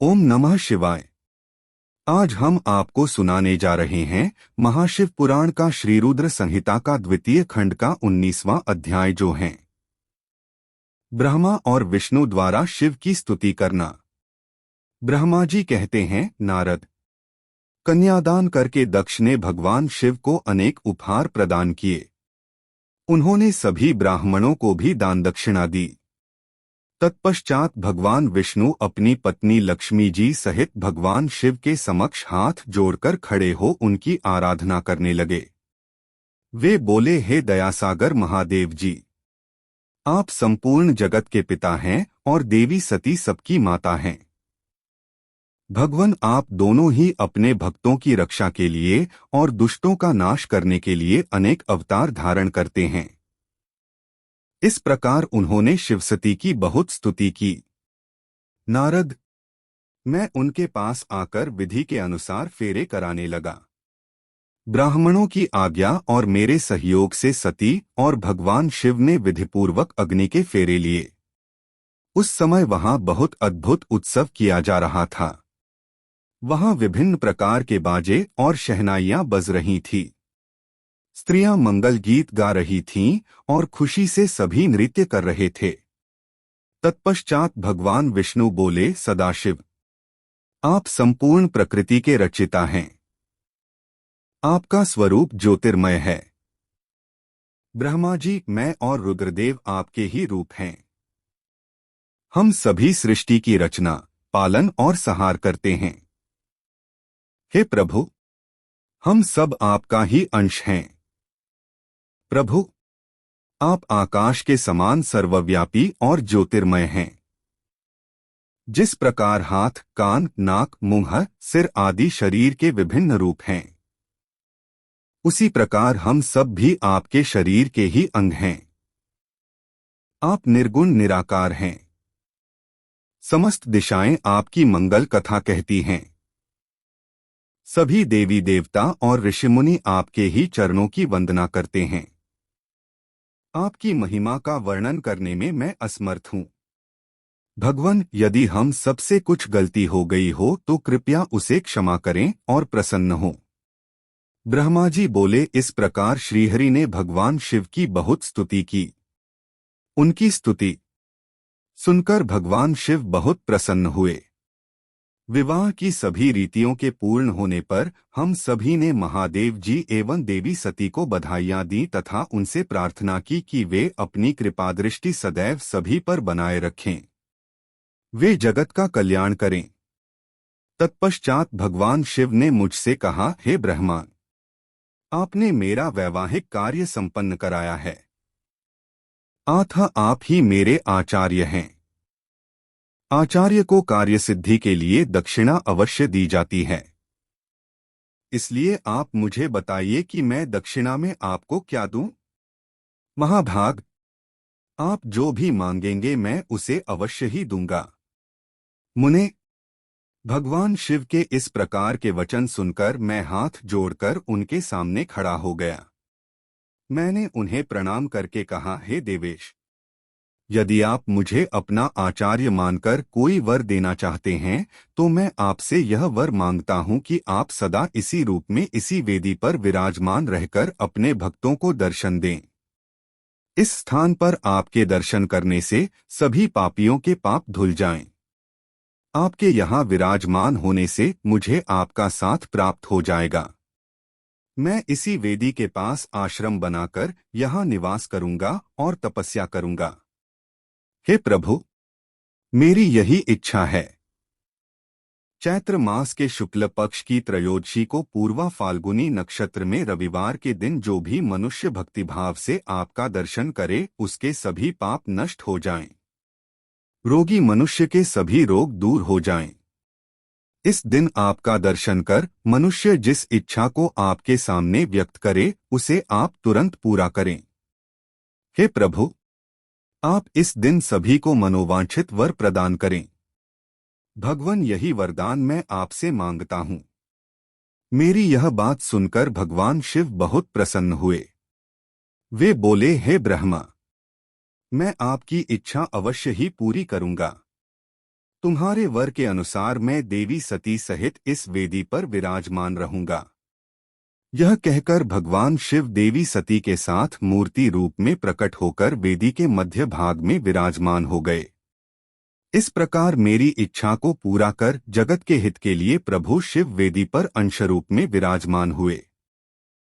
ओम नमः शिवाय। आज हम आपको सुनाने जा रहे हैं महाशिव पुराण का श्रीरुद्र संहिता का द्वितीय खंड का 19वां अध्याय, जो है ब्रह्मा और विष्णु द्वारा शिव की स्तुति करना। ब्रह्मा जी कहते हैं, नारद, कन्यादान करके दक्ष ने भगवान शिव को अनेक उपहार प्रदान किए। उन्होंने सभी ब्राह्मणों को भी दान दक्षिणा दी। तत्पश्चात भगवान विष्णु अपनी पत्नी लक्ष्मी जी सहित भगवान शिव के समक्ष हाथ जोड़कर खड़े हो उनकी आराधना करने लगे। वे बोले, हे दयासागर महादेव जी, आप संपूर्ण जगत के पिता हैं और देवी सती सबकी माता हैं। भगवान, आप दोनों ही अपने भक्तों की रक्षा के लिए और दुष्टों का नाश करने के लिए अनेक अवतार धारण करते हैं। इस प्रकार उन्होंने शिवसती की बहुत स्तुति की। नारद, मैं उनके पास आकर विधि के अनुसार फेरे कराने लगा। ब्राह्मणों की आज्ञा और मेरे सहयोग से सती और भगवान शिव ने विधिपूर्वक अग्नि के फेरे लिए। उस समय वहां बहुत अद्भुत उत्सव किया जा रहा था। वहां विभिन्न प्रकार के बाजे और शहनाइयां बज रही थीं। स्त्रियां मंगल गीत गा रही थीं और खुशी से सभी नृत्य कर रहे थे। तत्पश्चात भगवान विष्णु बोले, सदाशिव, आप संपूर्ण प्रकृति के रचिता हैं। आपका स्वरूप ज्योतिर्मय है। ब्रह्मा जी, मैं और रुद्रदेव आपके ही रूप हैं। हम सभी सृष्टि की रचना, पालन और सहार करते हैं। हे प्रभु, हम सब आपका ही अंश हैं। प्रभु, आप आकाश के समान सर्वव्यापी और ज्योतिर्मय हैं। जिस प्रकार हाथ, कान, नाक, मुंह, सिर आदि शरीर के विभिन्न रूप हैं, उसी प्रकार हम सब भी आपके शरीर के ही अंग हैं। आप निर्गुण निराकार हैं। समस्त दिशाएं आपकी मंगल कथा कहती हैं। सभी देवी देवता और ऋषिमुनि आपके ही चरणों की वंदना करते हैं। आपकी महिमा का वर्णन करने में मैं असमर्थ हूँ। भगवान, यदि हम सबसे कुछ गलती हो गई हो तो कृपया उसे क्षमा करें और प्रसन्न हो। ब्रह्मा जी बोले, इस प्रकार श्रीहरि ने भगवान शिव की बहुत स्तुति की। उनकी स्तुति सुनकर भगवान शिव बहुत प्रसन्न हुए। विवाह की सभी रीतियों के पूर्ण होने पर हम सभी ने महादेव जी एवं देवी सती को बधाइयां दी तथा उनसे प्रार्थना की कि वे अपनी कृपादृष्टि सदैव सभी पर बनाए रखें। वे जगत का कल्याण करें। तत्पश्चात भगवान शिव ने मुझसे कहा, हे ब्रह्मा, आपने मेरा वैवाहिक कार्य संपन्न कराया है। अतः आप ही मेरे आचार्य हैं। आचार्य को कार्य सिद्धि के लिए दक्षिणा अवश्य दी जाती है। इसलिए आप मुझे बताइए कि मैं दक्षिणा में आपको क्या दूं? महाभाग, आप जो भी मांगेंगे मैं उसे अवश्य ही दूंगा। मुने, भगवान शिव के इस प्रकार के वचन सुनकर मैं हाथ जोड़कर उनके सामने खड़ा हो गया। मैंने उन्हें प्रणाम करके कहा, हे देवेश, यदि आप मुझे अपना आचार्य मानकर कोई वर देना चाहते हैं तो मैं आपसे यह वर मांगता हूं कि आप सदा इसी रूप में इसी वेदी पर विराजमान रहकर अपने भक्तों को दर्शन दें। इस स्थान पर आपके दर्शन करने से सभी पापियों के पाप धुल जाएं। आपके यहाँ विराजमान होने से मुझे आपका साथ प्राप्त हो जाएगा। मैं इसी वेदी के पास आश्रम बनाकर यहाँ निवास करूंगा और तपस्या करूंगा। हे प्रभु, मेरी यही इच्छा है। चैत्र मास के शुक्ल पक्ष की त्रयोदशी को पूर्वा फाल्गुनी नक्षत्र में रविवार के दिन जो भी मनुष्य भक्तिभाव से आपका दर्शन करे उसके सभी पाप नष्ट हो जाएं। रोगी मनुष्य के सभी रोग दूर हो जाएं। इस दिन आपका दर्शन कर मनुष्य जिस इच्छा को आपके सामने व्यक्त करे उसे आप तुरंत पूरा करें। हे प्रभु, आप इस दिन सभी को मनोवांछित वर प्रदान करें। भगवान, यही वरदान मैं आपसे मांगता हूँ। मेरी यह बात सुनकर भगवान शिव बहुत प्रसन्न हुए। वे बोले, हे ब्रह्मा, मैं आपकी इच्छा अवश्य ही पूरी करूंगा। तुम्हारे वर के अनुसार मैं देवी सती सहित इस वेदी पर विराजमान रहूंगा। यह कहकर भगवान शिव देवी सती के साथ मूर्ति रूप में प्रकट होकर वेदी के मध्य भाग में विराजमान हो गए। इस प्रकार मेरी इच्छा को पूरा कर जगत के हित के लिए प्रभु शिव वेदी पर अंशरूप में विराजमान हुए।